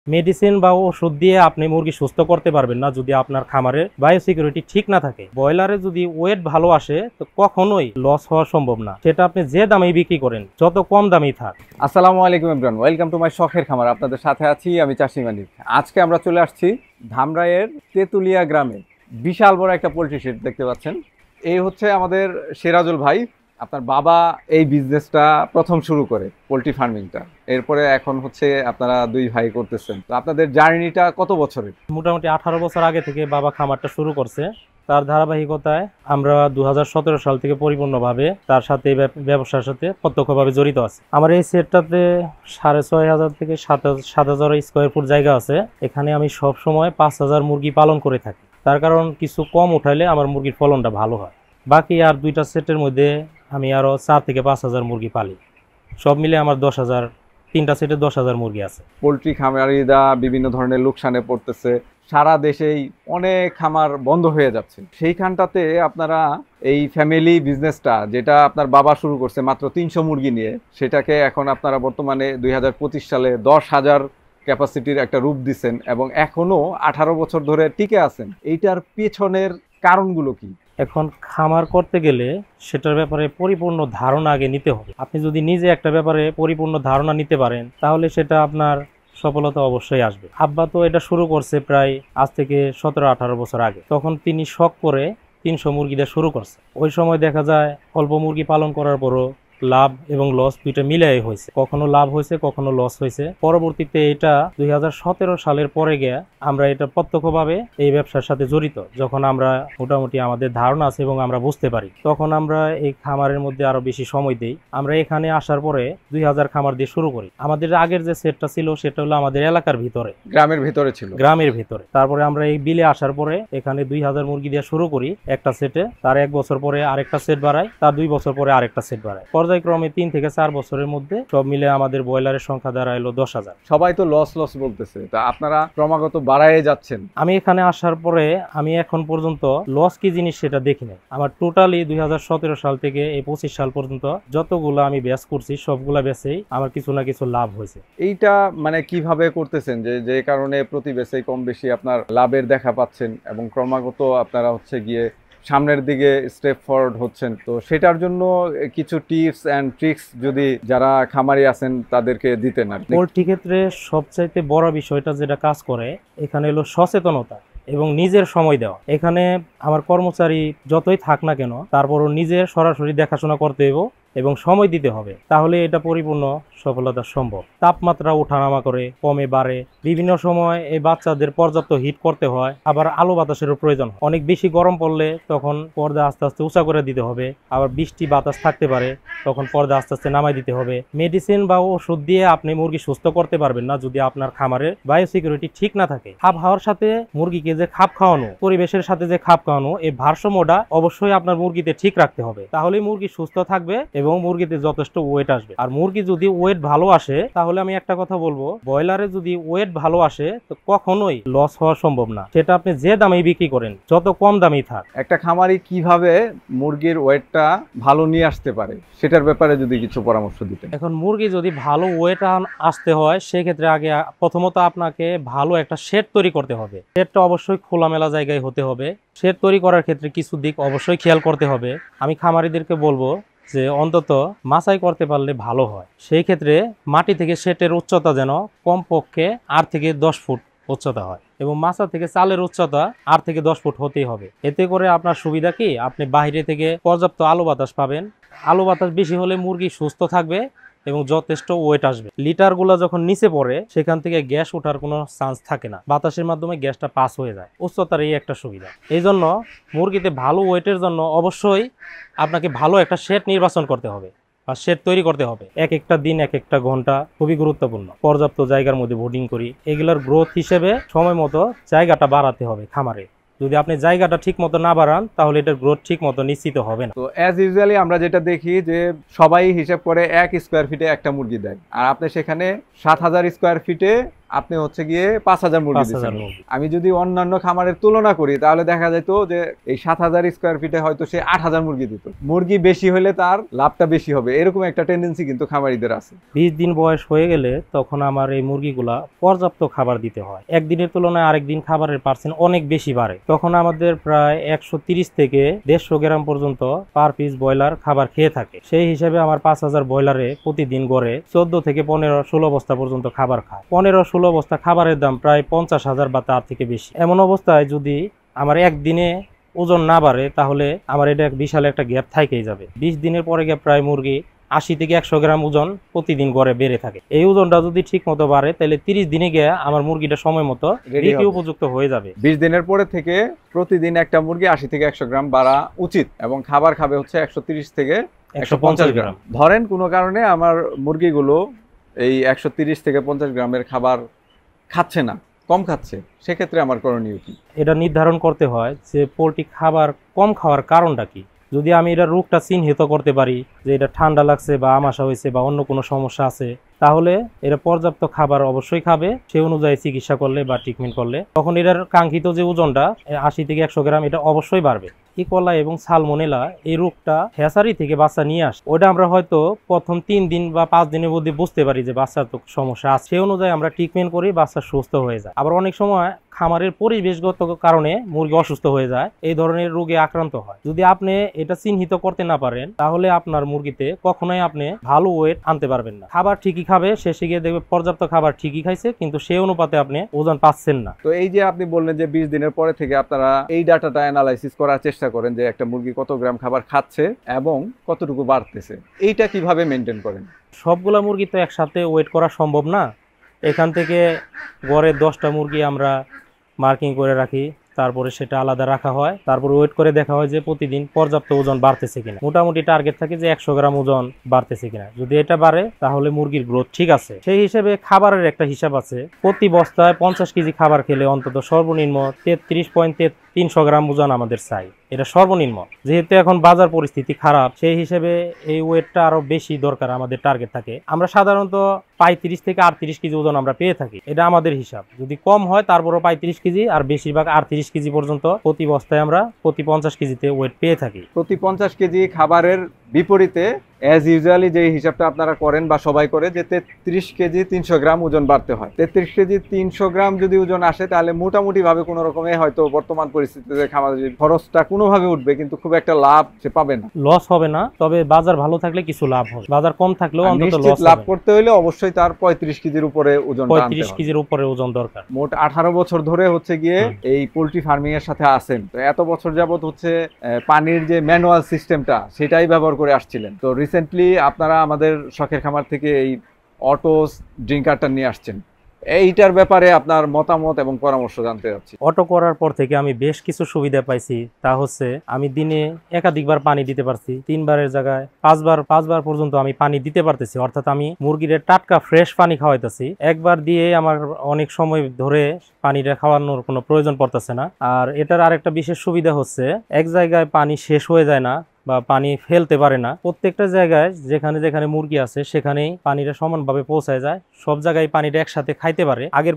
Medicine বা ওষুধ দিয়ে আপনি মুরগি সুস্থ করতে পারবেন না যদি আপনার খামারের বায়োসিকিউরিটি ঠিক না থাকে। ব্রয়লারে যদি ওয়েট ভালো আসে তো কখনোই লস হওয়া সম্ভব না, সেটা আপনি যে দামেই বিক্রি করেন, যত কম দামেই থাক। আসসালামু আলাইকুম এভরিওয়ান, ওয়েলকাম টু মাই শখের খামার। আপনাদের সাথে আছি আমি চাষি মানিক। আজকে আমরা চলে আসছি ধামরাইয়ের তেতুলিয়া গ্রামে। বিশাল বড় একটা পোলট্রি শেড দেখতে পাচ্ছেন। এই হচ্ছে আমাদের সিরাজুল ভাই। আপনার বাবা এই বিজনেসটা প্রথম শুরু করে পোলট্রি ফার্মিংটা, এরপরে এখন হচ্ছে আপনারা দুই ভাই করতেছেন। তো আপনাদের জার্নিটা কত বছরের? মোটামুটি 18 বছর আগে থেকে বাবা খামারটা শুরু করছে। তার ধারাবাহিকতায় আমরা 2017 সাল থেকে পরিপূর্ণভাবে তার সাথে ব্যবসার সাথে প্রত্যক্ষভাবে জড়িত আছি। আমার এই সেটটাতে 6,500 থেকে 7,000 স্কোয়ার ফুট জায়গা আছে। এখানে আমি সব সময় 5,000 মুরগি পালন করে থাকি। তার কারণ কিছু কম উঠাইলে আমার মুরগির ফলনটা ভালো হয়। বাকি আর দুইটা সেটের মধ্যে আমি আরও 4 থেকে 5,000 মুরগি পালি। সব মিলে আমার 10,000, তিনটা সেটে 10,000 মুরগি আছে। পোলট্রি খামারিরা বিভিন্ন ধরনের লোকসানে পড়তেছে, সারা দেশেই অনেক খামার বন্ধ হয়ে যাচ্ছে। সেইখানটাতে আপনারা এই ফ্যামিলি বিজনেসটা, যেটা আপনার বাবা শুরু করছে মাত্র 300 মুরগি নিয়ে, সেটাকে এখন আপনারা বর্তমানে 2025 সালে 10,000 ক্যাপাসিটির একটা রূপ দিচ্ছেন এবং এখনো 18 বছর ধরে টিকে আছেন। এইটার পেছনের কারণগুলো কি? এখন খামার করতে গেলে সেটার ব্যাপারে পরিপূর্ণ ধারণা আগে নিতে হবে। আপনি যদি নিজে একটা ব্যাপারে পরিপূর্ণ ধারণা নিতে পারেন তাহলে সেটা আপনার সফলতা অবশ্যই আসবে। আব্বা তো এটা শুরু করছে প্রায় আজ থেকে 17-18 বছর আগে। তখন তিনি শখ করে 300 মুরগি দিয়ে শুরু করছে। ওই সময় দেখা যায় অল্প মুরগি পালন করার পরও লাভ এবং লস দুইটা মিলাই হয়েছে। কখনো লাভ হয়েছে, কখনো লস হয়েছে। পরবর্তীতে এটা 2017 সালের পরে গিয়ে আমরা এটা প্রত্যক্ষভাবে এই ব্যবসার সাথে জড়িত। যখন আমরা মোটামুটি আমাদের ধারণা আছে এবং আমরা বুঝতে পারি, তখন আমরা এই খামারের মধ্যে আরো বেশি সময় দিই। আমরা এখানে আসার পরে 2000 খামার দিয়ে শুরু করি। আমাদের আগের যে সেটটা ছিল সেটা হলো আমাদের এলাকার ভিতরে, গ্রামের ভিতরে ছিল, গ্রামের ভিতরে। তারপরে আমরা এই বিলে আসার পরে এখানে 2000 মুরগি দিয়ে শুরু করি একটা সেটে। তার 1 বছর পরে আরেকটা সেট বাড়াই, তার 2 বছর পরে আরেকটা সেট বাড়াই। পর্যায়ক্রমে 3 থেকে 4 বছরের মধ্যে সব মিলে আমাদের ব্রয়লারের সংখ্যা দাঁড়াইলো 10,000। সবাই তো লস লস বলতেছে, তা আপনারা ক্রমাগত বাড়ায় যাচ্ছেন। আমি এখানে আসার পরে আমি এখন পর্যন্ত লস কি জিনিস সেটা দেখি নাই। আমার টোটালি 2017 সাল থেকে এই 25 সাল পর্যন্ত যতগুলো আমি ব্যাচ করছি সবগুলা ব্যাচেই আমার কিছু না কিছু লাভ হয়েছে। এইটা মানে কিভাবে করতেছেন যে কারণে প্রতি ব্যাচে কম বেশি আপনার লাভের দেখা পাচ্ছেন এবং ক্রমাগত আপনারা হচ্ছে গিয়ে সামনের দিকে স্টেপ ফরওয়ার্ড হচ্ছেন? তো সেটার জন্য কিছু টিপস অ্যান্ড ট্রিক্স যদি যারা খামারি আছেন তাদেরকে দিতেন। আর পোলট্রি ক্ষেত্রে সবচাইতে বড় বিষয়টা যেটা কাজ করে এখানে হলো সচেতনতা এবং নিজের সময় দেওয়া। এখানে আমার কর্মচারী যতই থাক না কেন তারপরও নিজের সরাসরি দেখাশোনা করতে হবে এবং সময় দিতে হবে, তাহলে এটা পরিপূর্ণ সফলতা সম্ভব। তাপমাত্রা ওঠানামা করে, কমে বাড়ে। বিভিন্ন সময় এই বাচ্চাদের পর্যাপ্ত হিট করতে হয়, আবার আলো বাতাসেরও প্রয়োজন হয়। অনেক বেশি গরম পড়লে তখন পর্দা আস্তে আস্তে উঁচা করে দিতে হবে। আবার বৃষ্টি বাতাস থাকতে পারে, তখন পর্দা আস্তে আস্তে নামাই দিতে হবে। মেডিসিন বা ওষুধ দিয়ে আপনি মুরগি সুস্থ করতে পারবেন না যদি আপনার খামারের বায়োসিকিউরিটি ঠিক না থাকে। আবহাওয়ার সাথে মুরগিকে যে খাপ খাওয়ানো, পরিবেশের সাথে যে খাপ খাওয়ানো, এই ভারসাম্যটা অবশ্যই আপনার মুরগিতে ঠিক রাখতে হবে। তাহলেই মুরগি সুস্থ থাকবে এবং মুরগিতে যথেষ্ট ওয়েট আসবে। আর মুরগি যদি ওয়েট ভালো আসে, তাহলে আমি একটা কথা বলবো, ব্রয়লারে যদি ওয়েট ভালো আসে তো কখনোই লস হওয়া সম্ভব না, সেটা আপনি যে দামেই বিক্রি করেন, যত কম দামেই থাক। একটা খামারি কিভাবে মুরগির ওয়েটটা ভালো নিয়ে আসতে পারে সেটার ব্যাপারে যদি কিছু পরামর্শ দিতেন। এখন মুরগি যদি ভালো ওয়েট আসতে হয় সেক্ষেত্রে আগে প্রথমত আপনাকে ভালো একটা শেড তৈরি করতে হবে। শেডটা অবশ্যই খোলামেলা জায়গায় হতে হবে। শেড তৈরি করার ক্ষেত্রে কিছু দিক অবশ্যই খেয়াল করতে হবে। আমি খামারিদেরকে বলবো যে অন্তত মাচাই করতে পারলে ভালো হয়। সেই ক্ষেত্রে মাটি থেকে শেটের উচ্চতা যেন কমপক্ষে 8 থেকে 10 ফুট উচ্চতা হয় এবং মাচা থেকে চালের উচ্চতা 8 থেকে 10 ফুট হতেই হবে। এতে করে আপনার সুবিধা কি, আপনি বাইরে থেকে পর্যাপ্ত আলো বাতাস পাবেন। আলো বাতাস বেশি হলে মুরগি সুস্থ থাকবে এবং যথেষ্ট ওয়েট আসবে। লিটারগুলো যখন নিচে পড়ে সেখান থেকে গ্যাস ওঠার কোনো চান্স থাকে না, বাতাসের মাধ্যমে গ্যাসটা পাস হয়ে যায়। উচ্চতার এই একটা সুবিধা। এই জন্য মুরগিতে ভালো ওয়েটের জন্য অবশ্যই আপনাকে ভালো একটা শেড নির্বাচন করতে হবে বা শেড তৈরি করতে হবে। এক একটা দিন, এক একটা ঘন্টা খুবই গুরুত্বপূর্ণ। পর্যাপ্ত জায়গার মধ্যে বোর্ডিং করি। এগুলোর গ্রোথ হিসেবে সময় মতো জায়গাটা বাড়াতে হবে খামারে। যদি আপনি জায়গাটা ঠিক মতো না বাড়ান তাহলে এটার গ্রোথ ঠিক মতো নিশ্চিত হবে না। তো অ্যাজ ইউজুয়ালি আমরা যেটা দেখি যে সবাই হিসাব করে 1 স্কোয়ার ফিটে একটা মুরগি দেয়, আর আপনি সেখানে 7,000 স্কোয়ার ফিটে আপনি হচ্ছে গিয়ে 5,000 মুরগি 5,000 দিচ্ছেন। মুরগি। আমি যদি অন্যান্য খামারের তুলনা করি তাহলে দেখা যেত যে এই 7,000 স্কোয়ার ফিটে হয়তো সে 8,000 মুরগি দিত। মুরগি বেশি হলে তার লাভটা বেশি হবে, এরকম একটা টেন্ডেন্সি কিন্তু খামারিদের আছে। 20 দিন বয়স হয়ে গেলে তখন আমার এই মুরগিগুলা পর্যাপ্ত খাবার দিতে হয়। একদিনের তুলনায় আরেকদিন খাবারের পার্সেন্ট অনেক বেশি বাড়ে। তখন আমাদের প্রায় 130 থেকে 150 গ্রাম পর্যন্ত পার পিস ব্রয়লার খাবার খেয়ে থাকে। সেই হিসেবে আমার 5,000 ব্রয়লারে প্রতিদিন গড়ে 14 থেকে 15-16 বস্তা পর্যন্ত খাবার খায়। 15-16 বস্তা খাবারের দাম প্রায় 50,000 বা তার থেকে বেশি। এমন অবস্থায় যদি আমার একদিনে ওজন না বাড়ে তাহলে আমার এটা বিশাল একটা গ্যাপ থাকেই যাবে। 20 দিনের পরে গিয়ে প্রায় মুরগি 80 থেকে 100 গ্রাম ওজন প্রতিদিন গড়ে বেড়ে থাকে। এই ওজনটা যদি ঠিক মতো বাড়ে তাহলে 30 দিনে গিয়ে আমার মুরগিটা সময় মতো বিক্রি উপযুক্ত হয়ে যাবে। 20 দিনের পরে থেকে প্রতিদিন একটা মুরগি 80 থেকে 100 গ্রাম বাড়া উচিত এবং খাবার খাবে হচ্ছে 130 থেকে 150 গ্রাম। ধরেন কোনো কারণে আমার মুরগিগুলো এই 130 থেকে 50 গ্রামের খাবার খাচ্ছে না, কম খাচ্ছে, সেক্ষেত্রে আমার করণীয় কি? এটা নির্ধারণ করতে হয় যে পোলট্রি খাবার কম খাওয়ার কারণটা কি। যদি আমি এটা রোগটা চিহ্নিত করতে পারি যে এটা ঠান্ডা লাগছে বা আমাশা হয়েছে বা অন্য কোনো সমস্যা আছে, তাহলে এরা পর্যাপ্ত খাবার অবশ্যই খাবে। সে অনুযায়ী চিকিৎসা করলে বা ট্রিটমেন্ট করলে তখন এটার কাঙ্ক্ষিত যে ওজনটা 80 থেকে 100 গ্রাম এটা অবশ্যই বাড়বে। ইকোলাই এবং সালমোনেলা এই রোগটা হ্যাচারি থেকে বাচ্চা নিয়ে আসে। ওটা আমরা হয়তো প্রথম 3 দিন বা 5 দিনের মধ্যে বুঝতে পারি যে বাচ্চার তো সমস্যা আছে, সেই অনুযায়ী আমরা ট্রিটমেন্ট করি, বাচ্চা সুস্থ হয়ে যায়। আবার অনেক সময় খামারের পরিবেশগত কারণে মুরগি অসুস্থ হয়ে যায়, এই ধরনের রোগে আক্রান্ত হয়। যদি আপনি এটা চিহ্নিত করতে না পারেন তাহলে আপনার মুরগিতে কখনোই আপনি ভালো ওয়েট আনতে পারবেন না। খাবার ঠিকই খাবে, শেষে গিয়ে দেখবে পর্যাপ্ত খাবার ঠিকই খাইছে কিন্তু সেই অনুপাতে আপনি ওজন পাচ্ছেন না। তো এই যে আপনি বললেন যে 20 দিনের পরে থেকে আপনারা এই ডাটাটা অ্যানালাইসিস করার চেষ্টা করেন যে একটা মুরগি কত গ্রাম খাবার খাচ্ছে এবং কতটুকু বাড়তেছে, এইটা কিভাবে মেনটেন করেন? সবগুলা মুরগি তো একসাথে ওয়েট করা সম্ভব না। এখান থেকে গড়ে 10টা মুরগি আমরা মার্কিং করে রাখি, তারপরে সেটা আলাদা রাখা হয়, তারপর ওয়েট করে দেখা হয় যে প্রতিদিন পর্যাপ্ত ওজন বাড়তেছে কিনা। মোটামুটি টার্গেট থাকে যে 100 গ্রাম ওজন বাড়তেছে কিনা। যদি এটা বাড়ে তাহলে মুরগির গ্রোথ ঠিক আছে। সেই হিসেবে খাবারের একটা হিসাব আছে। প্রতি বস্তায় 50 কেজি খাবার খেলে অন্তত সর্বনিম্ন 33.300 গ্রাম ওজন আমাদের চাই, এটা সর্বনিম্ন। যেহেতু এখন বাজার পরিস্থিতি খারাপ, সেই হিসেবে এই ওয়েটটা আরো বেশি দরকার, আমাদের টার্গেট থাকে। আমরা সাধারণত 35 থেকে 38 কেজি ওজন আমরা পেয়ে থাকি, এটা আমাদের হিসাব। যদি কম হয় তারপরও 35 কেজি, আর বেশিরভাগ 38 কেজি পর্যন্ত প্রতি বস্তায় আমরা প্রতি 50 কেজিতে ওয়েট পেয়ে থাকি। প্রতি 50 কেজি খাবারের বিপরীতে অ্যাজ ইউজুয়ালি যে হিসাবটা আপনারা করেন বা সবাই করে যে 33 কেজি 300 গ্রাম ওজন বাড়তে হয়। 33 কেজি 300 গ্রাম যদি ওজন আসে তাহলে মোটামুটি ভাবে কোনো রকমে হয়তো বর্তমান পরিস্থিতিতে খামারের খরচটা কোনোভাবে উঠবে, কিন্তু খুব একটা লাভ সে পাবে না, লস হবে না। তবে বাজার ভালো থাকলে কিছু লাভ হবে, বাজার কম থাকলেও অন্তত লস লাভ করতে হলে অবশ্যই তার 35 কেজির উপরে ওজন, 35 কেজির উপরে ওজন দরকার। মোট 18 বছর ধরে হচ্ছে গিয়ে এই পোল্ট্রি ফার্মিং এর সাথে আছেন। তো এত বছর যাবত হচ্ছে পানির যে ম্যানুয়াল সিস্টেমটা সেটাই ব্যবহার করে আসছিলেন। তো রিসেন্টলি আপনারা আমাদের শখের খামার থেকে এই অটো ড্রিঙ্কারটা নিয়ে আসছেন, এইটার ব্যাপারে আপনার মতামত এবং পরামর্শ জানতে চাচ্ছি। অটো করার পর থেকে আমি বেশ কিছু সুবিধা পাইছি। তা হচ্ছে আমি দিনে একাধিকবার পানি দিতে পারছি, 3 বারের জায়গায় 5 বার পর্যন্ত আমি পানি দিতে পারতেছি। অর্থাৎ আমি মুরগির টাটকা ফ্রেশ পানি খাওয়াইতেছি। একবার দিয়ে আমার অনেক সময় ধরে পানিটা খাওয়ানোর কোনো প্রয়োজন পড়তেছে না। আর এটার আরেকটা বিশেষ সুবিধা হচ্ছে এক জায়গায় পানি শেষ হয়ে যায় না বা পানি ফেলতে পারে না। প্রত্যেকটা জায়গায় যেখানে যেখানে মুরগি আছে সেখানেই পানিটা সমানভাবে পৌঁছায় যায়, সব জায়গায় পানিটা একসাথে খাইতে পারে। আগের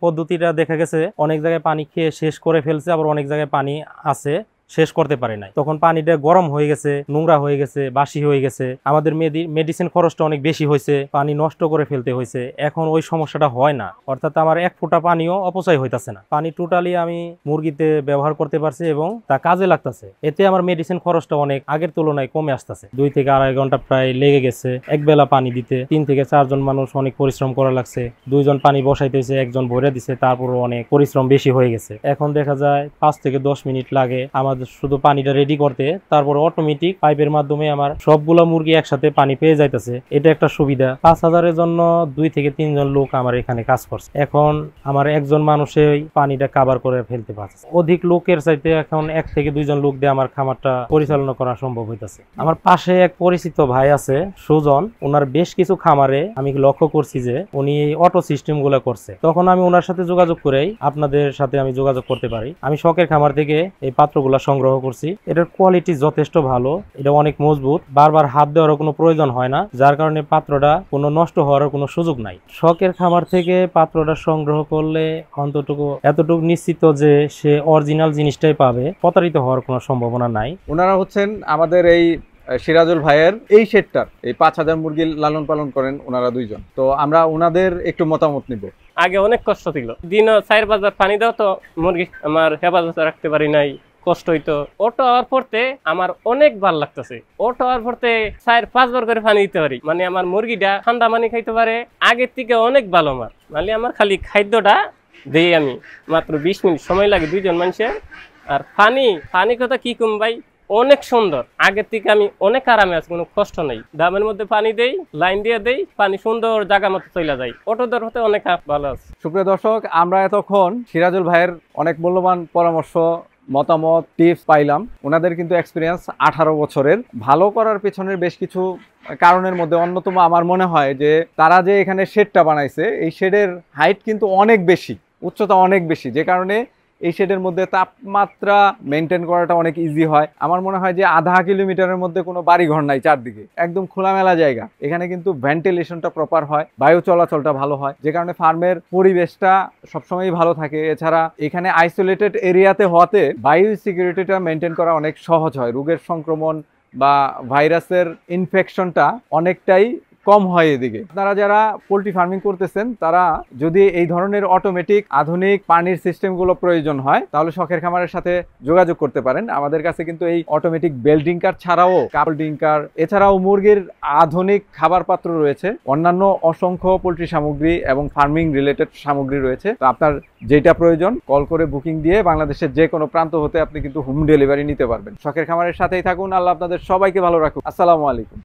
পদ্ধতিটা দেখা গেছে অনেক জায়গায় পানি খেয়ে শেষ করে ফেলছে, আবার অনেক জায়গায় পানি আছে শেষ করতে পারে নাই। তখন পানিটা গরম হয়ে গেছে, নোংরা হয়ে গেছে, বাসি হয়ে গেছে, আমাদের মেডিসিন খরচটা অনেক বেশি হয়েছে, পানি নষ্ট করে ফেলতে হয়েছে। এখন ওই সমস্যাটা হয় না, অর্থাৎ আমার 1 ফোঁটা পানিও অপচয় হইতাছে না। পানি টোটালি আমি মুরগিতে ব্যবহার করতে পারছি এবং তা কাজে লাগতেছে। এতে আমার মেডিসিন খরচটা অনেক আগের তুলনায় কমে আসতেছে। 2 থেকে 2.5 ঘন্টা প্রায় লেগে গেছে এক বেলা পানি দিতে। 3 থেকে 4 জন মানুষ অনেক পরিশ্রম করা লাগছে। 2 জন পানি বসাইতেছে, 1 জন ভরে দিছে, তারপরও অনেক পরিশ্রম বেশি হয়ে গেছে। এখন দেখা যায় 5 থেকে 10 মিনিট লাগে আমাদের শুধু পানিটা রেডি করতে, তারপর অটোমেটিক পাইপের মাধ্যমে আমার সবগুলা মুরগি একসাথে পানি পেয়ে যাইতেছে। এটা একটা সুবিধা। 5,000-এর জন্য 2 থেকে 3 জন লোক আমার এখানে কাজ করছে। এখন আমার 1 জন মানুষে পানিটা কাভার করে ফেলতে পারছে। অধিক লোকের চাইতে এখন 1 থেকে 2 জন লোক দিয়ে আমার খামারটা পরিচালনা করা সম্ভব হইতেছে। আমার পাশে এক পরিচিত ভাই আছে সুজন, ওনার বেশ কিছু খামারে আমি লক্ষ্য করছি যে উনি অটো সিস্টেম গুলো করছে। তখন আমি ওনার সাথে যোগাযোগ করেই আপনাদের সাথে আমি যোগাযোগ করতে পারি। আমি শখের খামার থেকে এই পাত্রগুলো সংগ্রহ করছি। এটার কোয়ালিটি যথেষ্ট ভালো, এটা অনেক মজবুত, বারবার হাত দেওয়ার কোনো প্রয়োজন হয় না, যার কারণে পাত্রটা কোনো নষ্ট হওয়ার কোনো সুযোগ নাই। শখের খামার থেকে পাত্রটা সংগ্রহ করলে অন্ততটুকু এতটুকু নিশ্চিত যে সে অরিজিনাল জিনিসটাই পাবে, প্রতারিত হওয়ার কোনো সম্ভাবনা নাই। ওনারা হচ্ছেন আমাদের এই সিরাজুল ভাইয়ের এই শেডটার এই 5000 মুরগি লালন পালন করেন ওনারা দুইজন। তো আমরা ওনাদের একটু মতামত নিব। আগে অনেক কষ্ট ছিল, দিন 4-5 বার পানি দাও তো মুরগি আমার হেফাজতে রাখতে পারি নাই, কষ্ট হইতো। ওটো হওয়ার পরতে আমার অনেক ভালো লাগতেছে। ওটো হওয়ার পরতে 4-5 বার করে পানি দিতে পারি, মানে আমার মুরগিটা ঠান্ডা পানি খাইতে পারে, আগের থেকে অনেক ভালো। মানে আমার খালি খাদ্যটা দেই আমি মাত্র 20 মিনিট সময় লাগে দুইজন মানুষের। আর পানি কথা কি কম ভাই, অনেক সুন্দর, আগের থেকে আমি অনেক আরামে আছি, কোনো কষ্ট নাই। দামের মধ্যে পানি দেই, লাইন দিয়ে দেই, পানি সুন্দর জায়গা মতো চলে যায়। অটো দর হতে অনেক ভালো আছে। সুপ্রিয় দর্শক, আমরা এতক্ষণ সিরাজুল ভাইয়ের অনেক মূল্যবান পরামর্শ, মতামত, টিপস পাইলাম। ওনাদের কিন্তু এক্সপিরিয়েন্স 18 বছরের। ভালো করার পেছনের বেশ কিছু কারণের মধ্যে অন্যতম আমার মনে হয় যে তারা যে এখানে শেডটা বানাইছে, এই শেডের হাইট কিন্তু অনেক বেশি, উচ্চতা অনেক বেশি, যে কারণে এই শেডের মধ্যে তাপমাত্রা মেনটেন করাটা অনেক ইজি হয়। আমার মনে হয় যে আধা কিলোমিটারের মধ্যে কোনো বাড়িঘর নাই, চারদিকে একদম খোলামেলা জায়গা। এখানে কিন্তু ভেন্টিলেশনটা প্রপার হয়, বায়ু চলাচলটা ভালো হয়, যে কারণে ফার্মের পরিবেশটা সবসময় ভালো থাকে। এছাড়া এখানে আইসোলেটেড এরিয়াতে হওয়াতে বায়ু সিকিউরিটিটা মেনটেন করা অনেক সহজ হয়, রোগের সংক্রমণ বা ভাইরাসের ইনফেকশনটা অনেকটাই কম হয় এদিকে। আপনারা যারা পোল্ট্রি ফার্মিং করতেছেন তারা যদি এই ধরনের অটোমেটিক আধুনিক পানির সিস্টেমগুলো প্রয়োজন হয় তাহলে শখের খামারের সাথে যোগাযোগ করতে পারেন। আমাদের কাছে কিন্তু এই অটোমেটিক বেল ডিঙ্কার ছাড়াও কাপল ডিঙ্কার, এছাড়াও মুরগির আধুনিক খাবার পাত্র রয়েছে, অন্যান্য অসংখ্য পোল্ট্রি সামগ্রী এবং ফার্মিং রিলেটেড সামগ্রী রয়েছে। তো আপনার যেটা প্রয়োজন কল করে বুকিং দিয়ে বাংলাদেশের যে কোনো প্রান্ত হতে আপনি কিন্তু হোম ডেলিভারি নিতে পারবেন। শখের খামারের সাথেই থাকুন। আল্লাহ আপনাদের সবাইকে ভালো রাখুন। আসসালামু আলাইকুম।